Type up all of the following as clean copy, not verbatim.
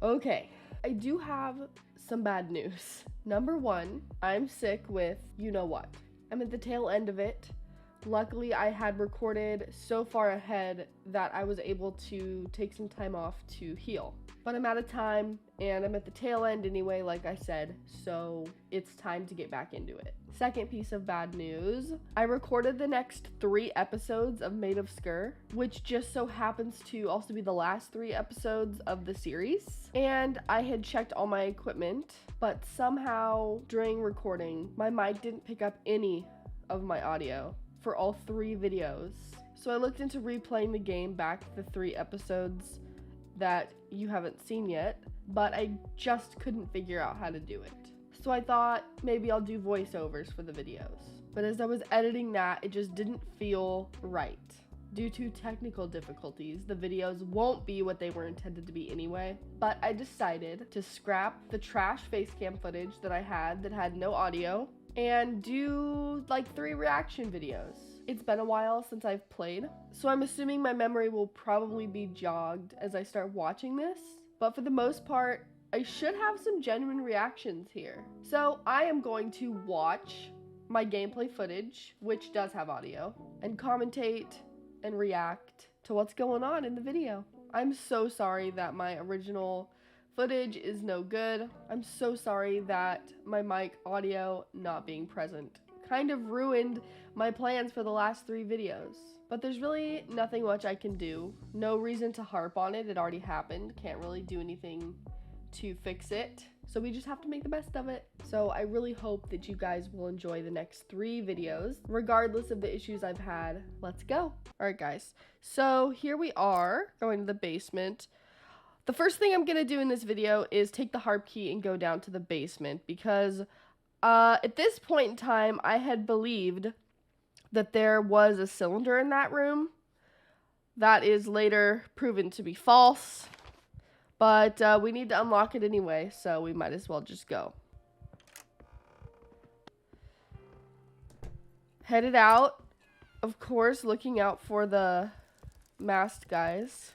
Okay, I do have some bad news. Number one, I'm sick with you know what. I'm at the tail end of it. Luckily, I had recorded so far ahead that I was able to take some time off to heal. But I'm out of time, and I'm at the tail end anyway, like I said, so it's time to get back into it. Second piece of bad news, I recorded the next 3 episodes of Maid of Sker, which just so happens to also be the last 3 episodes of the series. And I had checked all my equipment, but somehow during recording, my mic didn't pick up any of my audio for all 3 videos. So I looked into replaying the game back the 3 episodes that you haven't seen yet, but I just couldn't figure out how to do it. So I thought maybe I'll do voiceovers for the videos. But as I was editing that, it just didn't feel right. Due to technical difficulties, the videos won't be what they were intended to be anyway. But I decided to scrap the trash facecam footage that I had no audio, and do like 3 reaction videos. It's been a while since I've played, so I'm assuming my memory will probably be jogged as I start watching this, but for the most part, I should have some genuine reactions here. So I am going to watch my gameplay footage, which does have audio, and commentate and react to what's going on in the video. I'm so sorry that my original footage is no good. I'm so sorry that my mic audio not being present kind of ruined my plans for the last 3 videos. But there's really nothing much I can do. No reason to harp on it. It already happened. Can't really do anything to fix it. So we just have to make the best of it. So I really hope that you guys will enjoy the next 3 videos, regardless of the issues I've had. Let's go. All right, guys. So here we are going to the basement. The first thing I'm going to do in this video is take the harp key and go down to the basement because at this point in time, I had believed that there was a cylinder in that room. That is later proven to be false, but we need to unlock it anyway, so we might as well just go. Headed out, of course, looking out for the masked guys.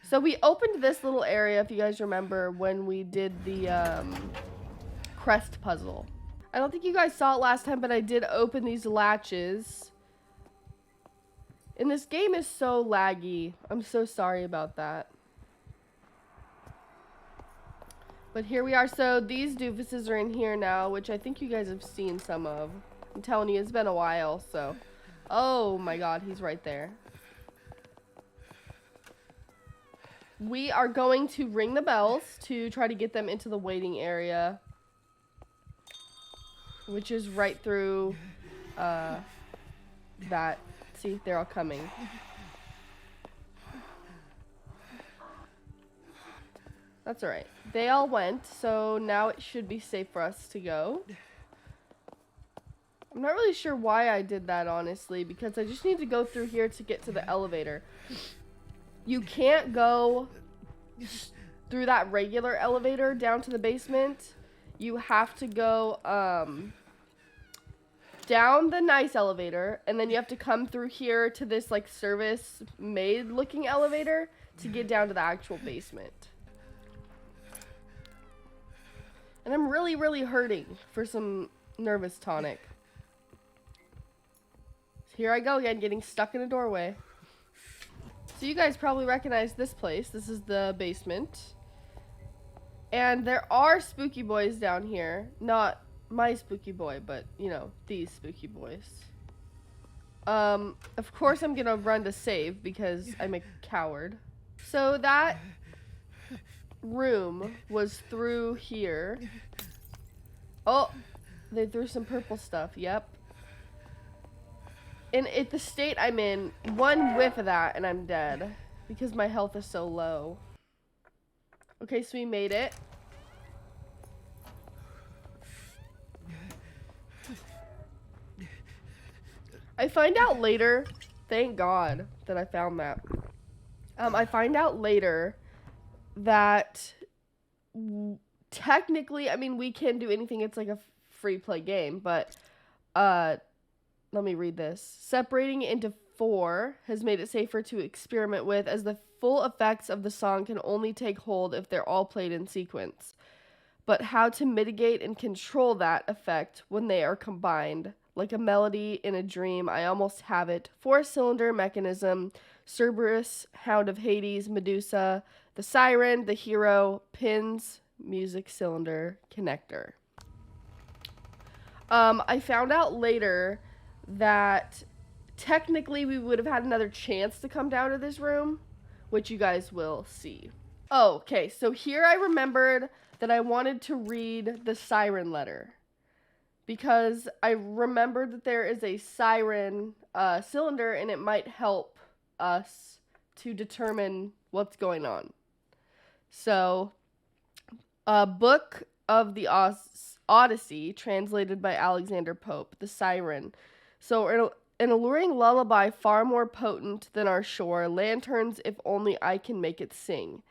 So we opened this little area, if you guys remember, when we did the crest puzzle. I don't think you guys saw it last time, but I did open these latches. And this game is so laggy. I'm so sorry about that. But here we are. So these doofuses are in here now, which I think you guys have seen some of. I'm telling you, it's been a while, so. Oh my god, he's right there. We are going to ring the bells to try to get them into the waiting area, which is right through that. See, they're all coming. That's all right. They all went, so now it should be safe for us to go. I'm not really sure why I did that, honestly, because I just need to go through here to get to the elevator. You can't go through that regular elevator down to the basement. You have to go down the nice elevator, and then you have to come through here to this like service maid looking elevator to get down to the actual basement. And I'm really hurting for some nervous tonic. Here I go again, getting stuck in a doorway. So you guys probably recognize this place. This is the basement. And there are spooky boys down here. Not my spooky boy, but, you know, these spooky boys. Of course I'm gonna run to save because I'm a coward. So that room was through here. Oh, they threw some purple stuff. Yep. And at the state I'm in, one whiff of that and I'm dead because my health is so low. Okay, so we made it. I find out later, thank God that I found that. I find out later that technically, I mean, we can do anything. It's like a free play game, but let me read this. Separating into 4 has made it safer to experiment with, as the full effects of the song can only take hold if they're all played in sequence. But how to mitigate and control that effect when they are combined. Like a melody in a dream, I almost have it. 4-cylinder mechanism, Cerberus, Hound of Hades, Medusa, the Siren, the Hero, pins, music cylinder, connector. I found out later that technically we would have had another chance to come down to this room, which you guys will see. Oh, okay, so here I remembered that I wanted to read the siren letter, because I remembered that there is a siren cylinder, and it might help us to determine what's going on. So, Book of the Odyssey, translated by Alexander Pope, the siren. So, an alluring lullaby far more potent than our shore, lanterns if only I can make it sing.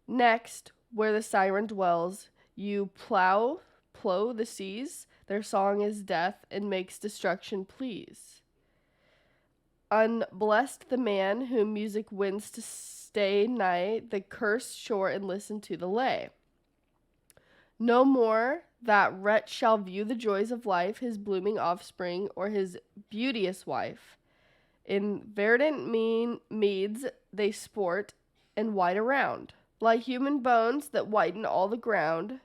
Next, where the siren dwells, you plow the seas, their song is death and makes destruction please. Unblessed the man whom music wins to stay nigh the cursed shore and listen to the lay. No more that wretch shall view the joys of life, his blooming offspring, or his beauteous wife. In verdant meads they sport, and wide around lie human bones that whiten all the ground.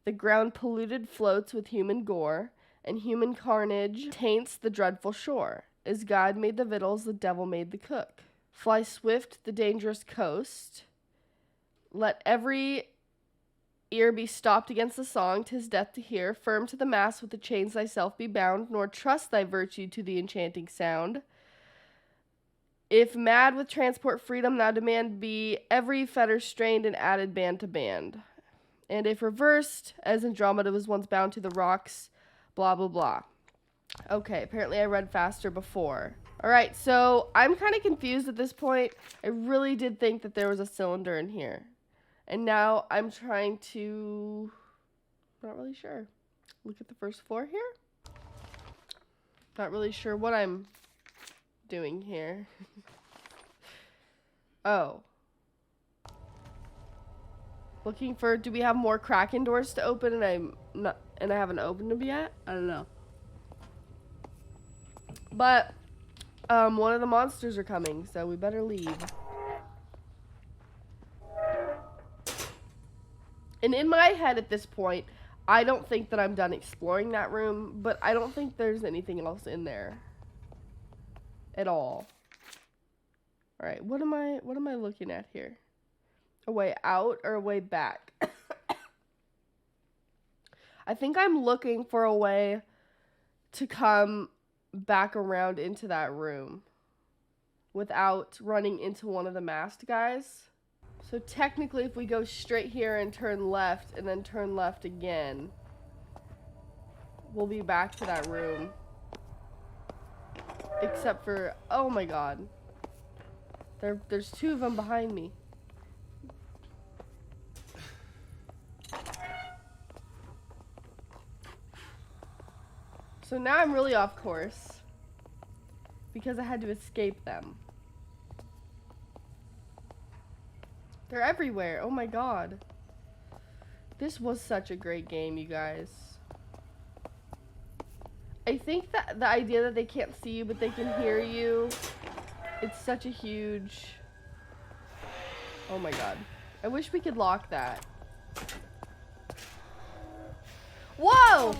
The ground polluted floats with human gore, and human carnage taints the dreadful shore. As God made the victuals, the devil made the cook. Fly swift the dangerous coast. Let every ear be stopped against the song, 'tis death to hear. Firm to the mast with the chains thyself be bound, nor trust thy virtue to the enchanting sound. If mad with transport freedom thou demand, be every fetter strained and added band to band. And if reversed, as Andromeda was once bound to the rocks, blah, blah, blah. Okay, apparently I read faster before. Alright, so I'm kind of confused at this point. I really did think that there was a cylinder in here. And now I'm trying to... Not really sure. Look at the first floor here. Not really sure what I'm doing here. Oh. Looking for, do we have more Kraken doors to open and I haven't opened them yet? I don't know. But one of the monsters are coming, so we better leave. And in my head at this point, I don't think that I'm done exploring that room, but I don't think there's anything else in there at all. All right, what am I looking at here? A way out or a way back? I think I'm looking for a way to come back around into that room without running into one of the masked guys. So technically, if we go straight here and turn left and then turn left again, we'll be back to that room. Except for, oh my god. There's two of them behind me. So now I'm really off course because I had to escape them. They're everywhere. Oh my god. This was such a great game, you guys. I think that the idea that they can't see you but they can hear you, it's such a huge... Oh my god. I wish we could lock that. Whoa!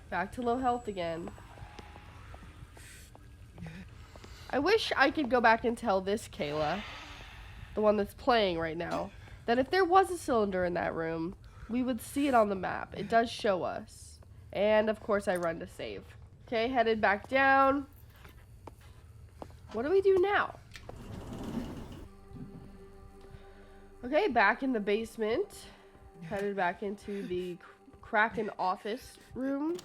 Back to low health again. I wish I could go back and tell this Kayla, the one that's playing right now, that if there was a cylinder in that room, we would see it on the map. It does show us. And of course I run to save. Okay, headed back down. What do we do now? Okay, back in the basement. Headed back into the Kraken office room.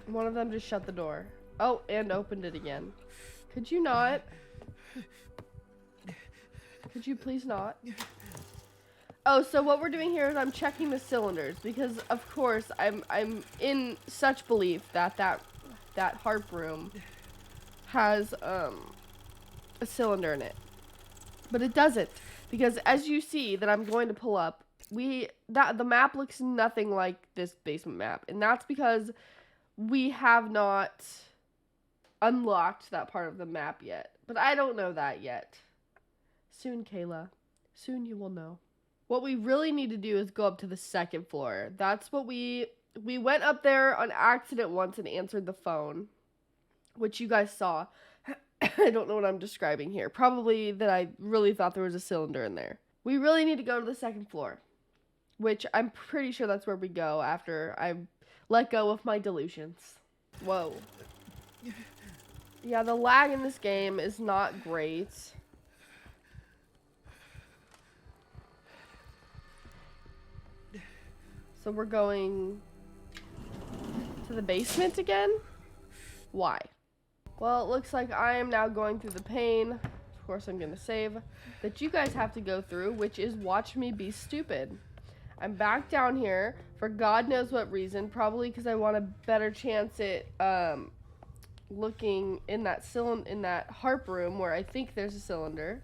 One of them just shut the door. Oh, and opened it again. Could you not? Could you please not? Oh, so what we're doing here is I'm checking the cylinders because, of course, I'm in such belief that that harp room has a cylinder in it, but it doesn't, because as you see that I'm going to pull up, the map looks nothing like this basement map, and that's because we have not unlocked that part of the map yet. But I don't know that yet. Soon, Kayla. Soon you will know. What we really need to do is go up to the second floor. That's what we went up there on accident once and answered the phone, which you guys saw. I don't know what I'm describing here. Probably that I really thought there was a cylinder in there. We really need to go to the second floor, which I'm pretty sure that's where we go after I let go of my delusions. Whoa. Yeah, the lag in this game is not great. So we're going to the basement again? Why? Well, it looks like I am now going through the pain, of course I'm gonna save, that you guys have to go through, which is watch me be stupid. I'm back down here for God knows what reason, probably because I want a better chance at looking in that harp room where I think there's a cylinder.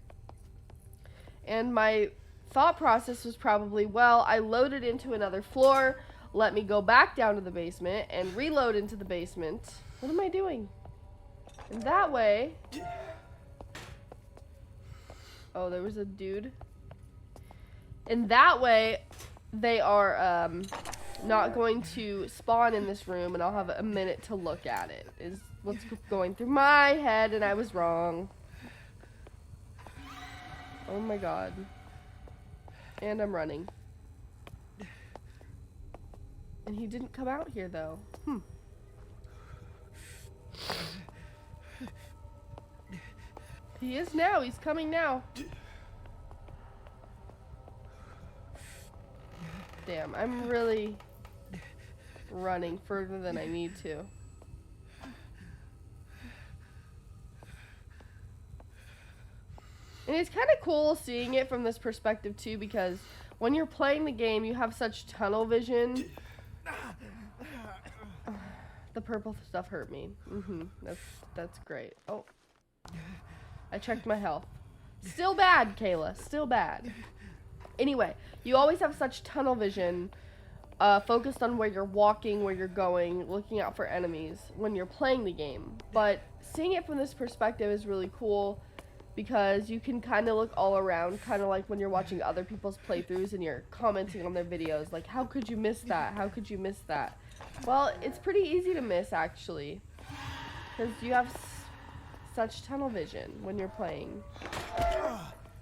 And my thought process was probably, well, I loaded into another floor, let me go back down to the basement and reload into the basement. What am I doing? And that way... Oh, there was a dude. And that way, they are not going to spawn in this room, and I'll have a minute to look at it. Is what's going through my head, and I was wrong. Oh my god. And I'm running. And he didn't come out here, though. He is now. He's coming now. Damn, I'm really running further than I need to. And it's kind of cool seeing it from this perspective too, because when you're playing the game, you have such tunnel vision. The purple stuff hurt me. That's great. Oh, I checked my health. Still bad, Kayla. Still bad. Anyway, you always have such tunnel vision, focused on where you're walking, where you're going, looking out for enemies when you're playing the game. But seeing it from this perspective is really cool, because you can kind of look all around, kind of like when you're watching other people's playthroughs and you're commenting on their videos, like, how could you miss that? How could you miss that? Well, it's pretty easy to miss, actually, because you have such tunnel vision when you're playing.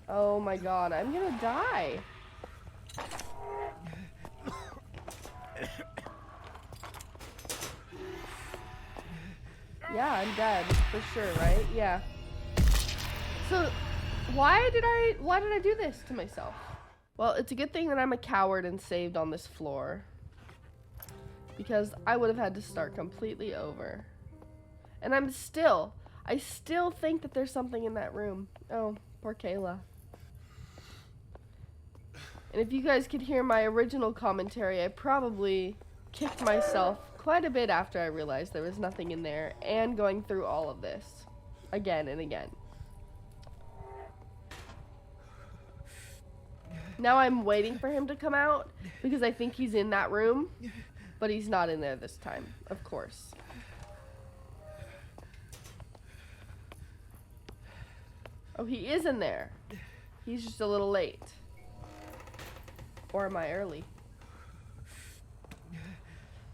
Oh my god, I'm gonna die. Yeah, I'm dead, for sure, right? Yeah. So, why did I do this to myself? Well, it's a good thing that I'm a coward and saved on this floor, because I would have had to start completely over. And I still think that there's something in that room. Oh, poor Kayla. And if you guys could hear my original commentary, I probably kicked myself quite a bit after I realized there was nothing in there, and going through all of this again and again. Now I'm waiting for him to come out because I think he's in that room, but he's not in there this time, of course. Oh, he is in there. He's just a little late. Or am I early?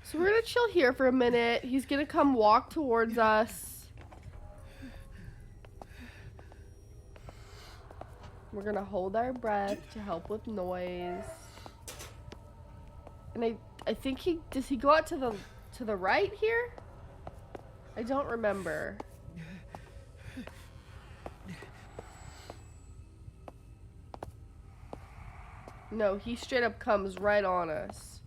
So we're gonna chill here for a minute. He's gonna come walk towards us. We're gonna hold our breath to help with noise. And I think does he go out to the right here? I don't remember. No, he straight up comes right on us.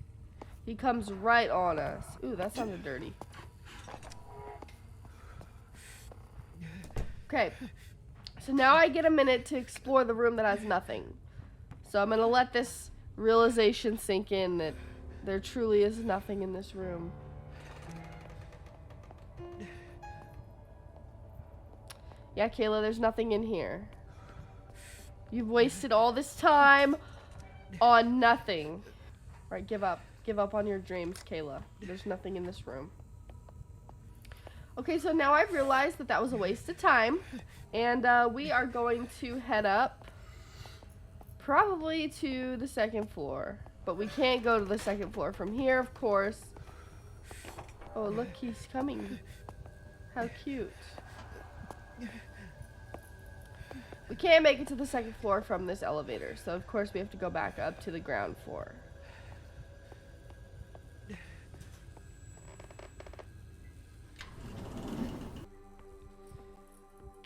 He comes right on us. Ooh, that sounded dirty. Okay. So now I get a minute to explore the room that has nothing. So I'm gonna let this realization sink in that there truly is nothing in this room. Yeah, Kayla, there's nothing in here. You've wasted all this time on nothing. Right, give up. Give up on your dreams, Kayla. There's nothing in this room. Okay, so now I've realized that that was a waste of time. And we are going to head up probably to the second floor. But we can't go to the second floor from here, of course. Oh, look, he's coming. How cute. We can't make it to the second floor from this elevator, so of course we have to go back up to the ground floor.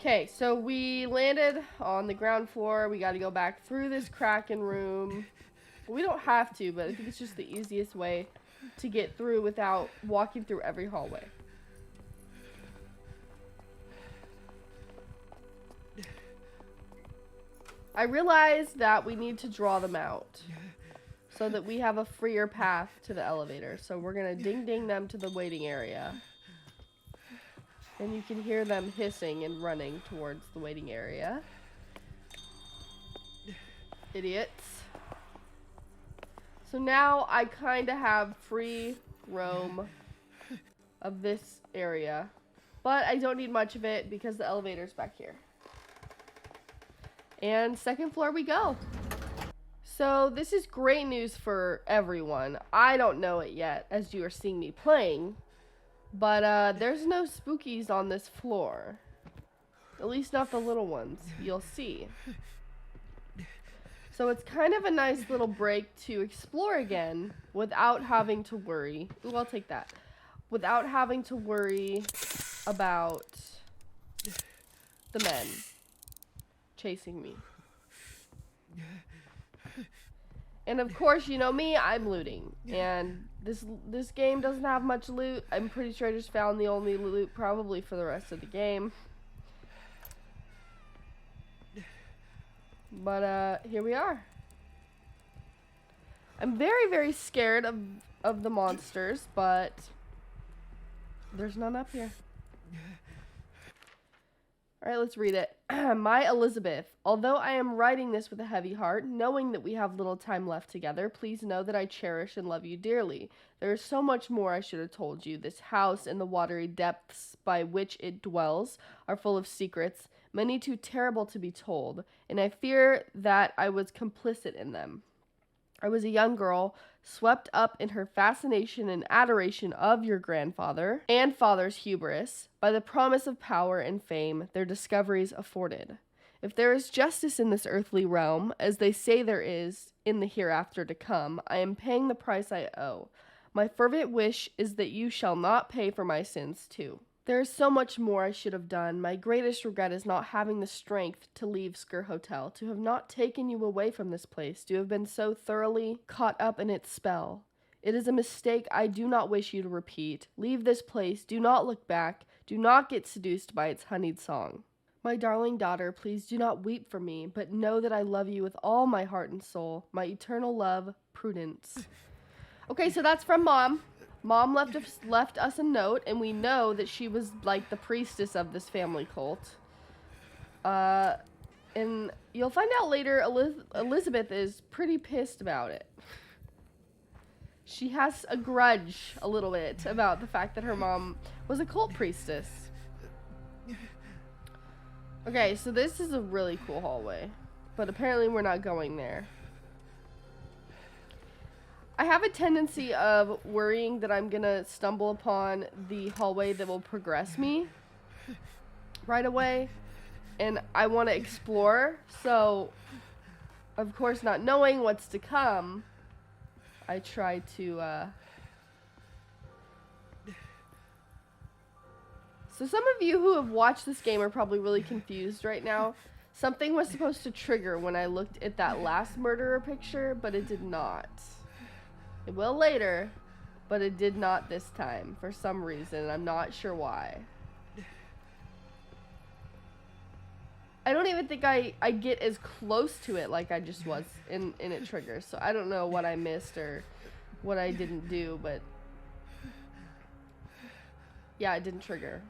Okay, so we landed on the ground floor. We got to go back through this Kraken room. We don't have to, but I think it's just the easiest way to get through without walking through every hallway. I realized that we need to draw them out so that we have a freer path to the elevator. So we're going to ding them to the waiting area. And you can hear them hissing and running towards the waiting area. Idiots. So now I kind of have free roam of this area. But I don't need much of it because the elevator's back here. And second floor we go. So this is great news for everyone. I don't know it yet as you are seeing me playing. But there's no spookies on this floor. At least not the little ones. You'll see. So it's kind of a nice little break to explore again without having to worry. Ooh, I'll take that. Without having to worry about the men chasing me. And of course, you know me, I'm looting. And this game doesn't have much loot. I'm pretty sure I just found the only loot probably for the rest of the game. But here we are. I'm very, very scared of the monsters, but there's none up here. Alright, let's read it. My Elisabeth, although I am writing this with a heavy heart, knowing that we have little time left together, please know that I cherish and love you dearly. There is so much more I should have told you. This house and the watery depths by which it dwells are full of secrets, many too terrible to be told, and I fear that I was complicit in them. I was a young girl, swept up in her fascination and adoration of your grandfather and father's hubris by the promise of power and fame their discoveries afforded. If there is justice in this earthly realm, as they say there is in the hereafter to come, I am paying the price I owe. My fervent wish is that you shall not pay for my sins too. There is so much more I should have done. My greatest regret is not having the strength to leave Sker Hotel, to have not taken you away from this place, to have been so thoroughly caught up in its spell. It is a mistake I do not wish you to repeat. Leave this place. Do not look back. Do not get seduced by its honeyed song. My darling daughter, please do not weep for me, but know that I love you with all my heart and soul. My eternal love, Prudence. Okay, so that's from Mom. Mom left us a note, and we know that she was like the priestess of this family cult. And you'll find out later Elisabeth is pretty pissed about it. She has a grudge a little bit about the fact that her mom was a cult priestess. Okay, so this is a really cool hallway, but apparently we're not going there. I have a tendency of worrying that I'm gonna stumble upon the hallway that will progress me right away, and I want to explore, so of course not knowing what's to come, I try to So some of you who have watched this game are probably really confused right now. Something was supposed to trigger when I looked at that last murderer picture, but it did not. It will later, but it did not this time for some reason. I'm not sure why. I don't even think I get as close to it like I just was in It Triggers. So I don't know what I missed or what I didn't do, but yeah, it didn't trigger.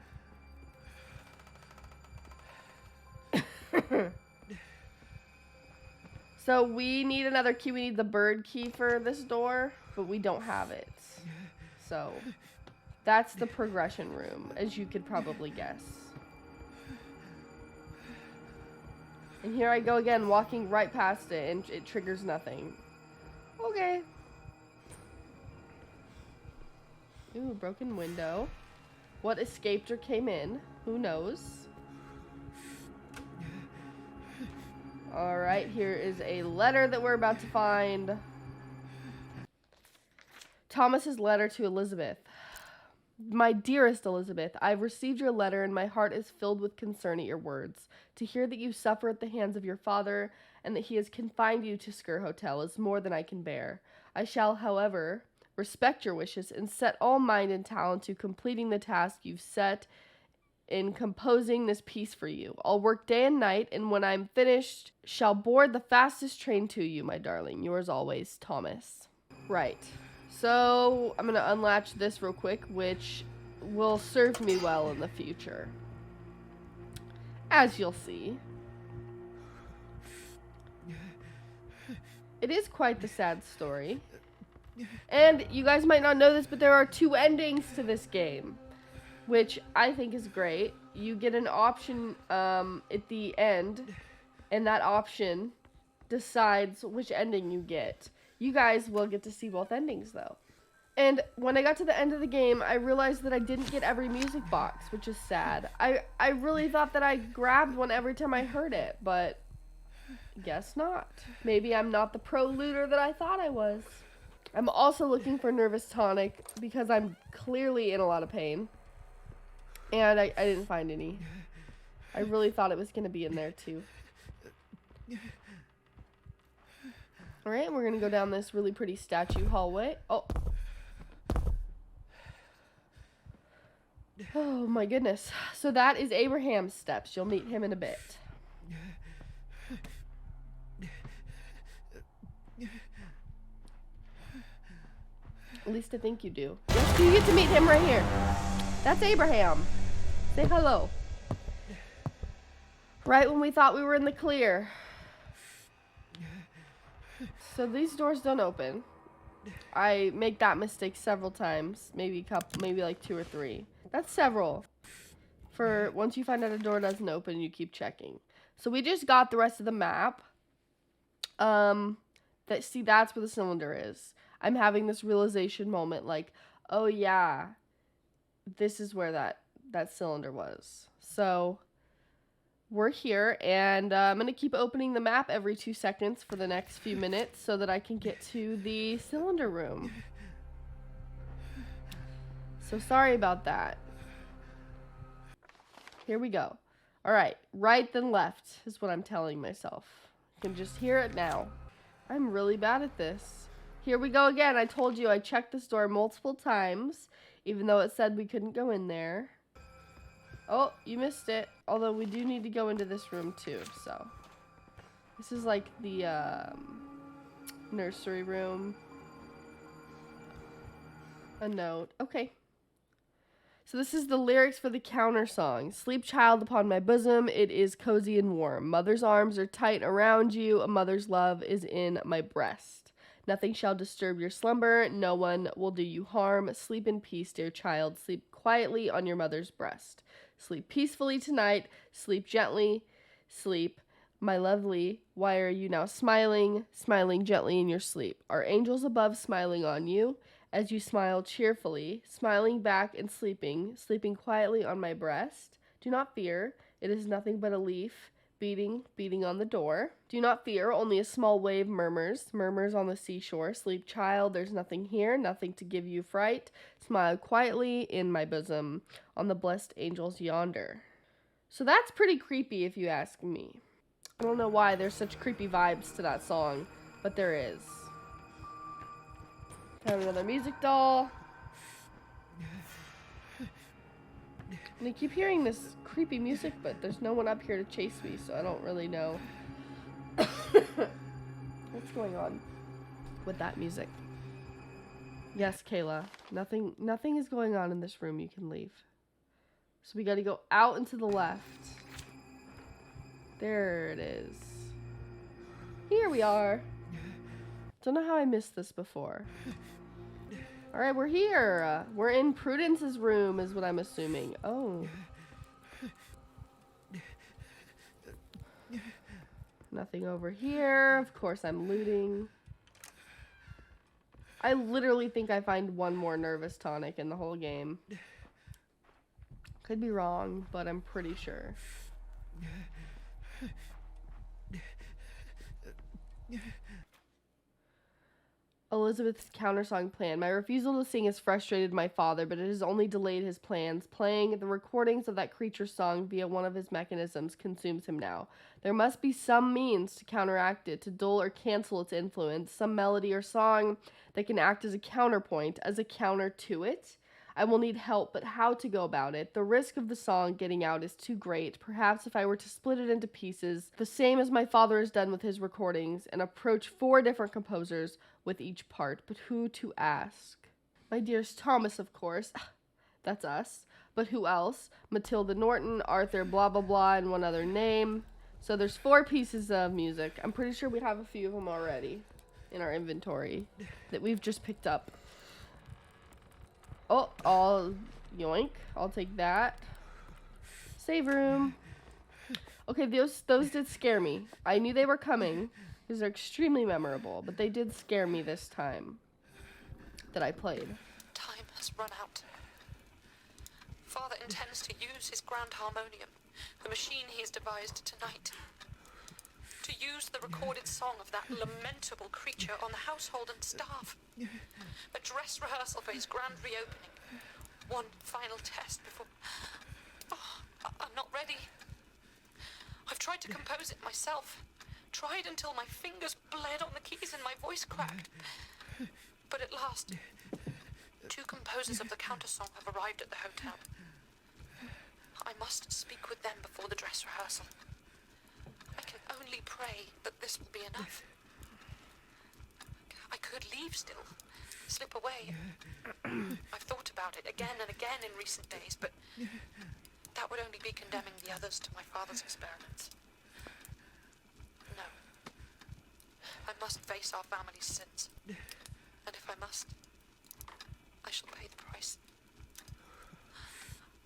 So we need another key. We need the bird key for this door, but we don't have it. So that's the progression room, as you could probably guess. And here I go again, walking right past it, and it triggers nothing. Okay. Ooh, broken window. What escaped or came in? Who knows? Alright, here is a letter that we're about to find. Thomas's letter to Elisabeth. My dearest Elisabeth, I've received your letter and my heart is filled with concern at your words. To hear that you suffer at the hands of your father and that he has confined you to Sker Hotel is more than I can bear. I shall, however, respect your wishes and set all mind and talent to completing the task you've set in composing this piece for you. I'll work day and night, and when I'm finished, shall board the fastest train to you, my darling. Yours always, Thomas. Right. So, I'm going to unlatch this real quick, which will serve me well in the future. As you'll see. It is quite the sad story. And you guys might not know this, but there are 2 endings to this game, which I think is great. You get an option at the end, and that option decides which ending you get. You guys will get to see both endings, though. And when I got to the end of the game, I realized that I didn't get every music box, which is sad. I really thought that I grabbed one every time I heard it, but guess not. Maybe I'm not the pro looter that I thought I was. I'm also looking for Nervous Tonic because I'm clearly in a lot of pain. And I didn't find any. I really thought it was going to be in there, too. Alright, we're going to go down this really pretty statue hallway. Oh. Oh, my goodness. So that is Abraham's steps. You'll meet him in a bit. At least I think you do. Yes, you get to meet him right here. That's Abraham. Say hello. Right when we thought we were in the clear. So these doors don't open. I make that mistake several times. Maybe like 2 or 3. That's several. For once you find out a door doesn't open, you keep checking. So we just got the rest of the map. That's where the cylinder is. I'm having this realization moment like, oh yeah, this is where that cylinder was. So we're here, and I'm going to keep opening the map every 2 seconds for the next few minutes so that I can get to the cylinder room. So sorry about that. Here we go. All right, right then left is what I'm telling myself. You can just hear it now. I'm really bad at this. Here we go again. I told you I checked this door multiple times, even though it said we couldn't go in there. Oh, you missed it. Although we do need to go into this room too, so. This is like the nursery room. A note. Okay. So this is the lyrics for the counter song. Sleep, child, upon my bosom. It is cozy and warm. Mother's arms are tight around you. A mother's love is in my breast. Nothing shall disturb your slumber. No one will do you harm. Sleep in peace, dear child. Sleep quietly on your mother's breast. Sleep peacefully tonight. Sleep gently. Sleep, my lovely. Why are you now smiling? Smiling gently in your sleep. Are angels above smiling on you? As you smile cheerfully, smiling back and sleeping, sleeping quietly on my breast. Do not fear. It is nothing but a leaf. Beating on the door. Do not fear, only a small wave murmurs on the seashore. Sleep, child, there's nothing here, nothing to give you fright. Smile quietly in my bosom, on the blessed angels yonder. So that's pretty creepy if you ask me. I don't know why there's such creepy vibes to that song, but there is. Found another music doll. And I keep hearing this creepy music, but there's no one up here to chase me, so I don't really know what's going on with that music. Yes, Kayla. Nothing is going on in this room. You can leave. So we gotta go out and to the left. There it is. Here we are. Don't know how I missed this before. Alright, we're here. We're in Prudence's room is what I'm assuming. Oh. Nothing over here. Of course I'm looting. I literally think I find one more nervous tonic in the whole game. Could be wrong, but I'm pretty sure. Elisabeth's countersong plan. My refusal to sing has frustrated my father, but it has only delayed his plans. Playing the recordings of that creature's song via one of his mechanisms consumes him now. There must be some means to counteract it, to dull or cancel its influence, some melody or song that can act as a counterpoint, as a counter to it. I will need help, but how to go about it? The risk of the song getting out is too great. Perhaps if I were to split it into pieces, the same as my father has done with his recordings, and approach 4 different composers with each part. But who to ask? My dearest Thomas, of course. That's us. But who else? Matilda Norton, Arthur blah blah blah, and one other name. So there's 4 pieces of music. I'm pretty sure we have a few of them already in our inventory that we've just picked up. Oh, I'll yoink. I'll take that. Save room. Okay, those did scare me. I knew they were coming because they're extremely memorable, but they did scare me this time that I played. Time has run out. Father intends to use his grand harmonium, the machine he has devised tonight, to use the recorded song of that lamentable creature on the household and staff. A dress rehearsal for his grand reopening. One final test before... Oh, I'm not ready. I've tried to compose it myself. Tried until my fingers bled on the keys and my voice cracked. But at last, 2 composers of the countersong have arrived at the hotel. I must speak with them before the dress rehearsal. I can only pray that this will be enough. I could leave still, slip away. I've thought about it again and again in recent days, but that would only be condemning the others to my father's experiments. No. I must face our family's sins. And if I must, I shall pay the price.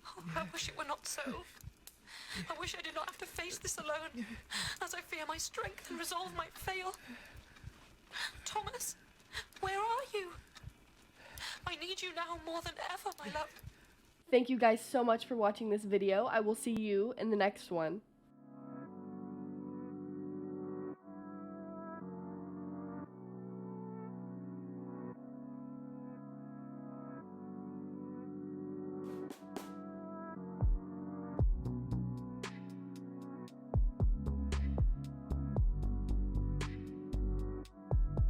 Oh, I wish it were not so. I wish I did not have to face this alone, as I fear my strength and resolve might fail. Thomas, where are you? I need you now more than ever, my love. Thank you guys so much for watching this video. I will see you in the next one.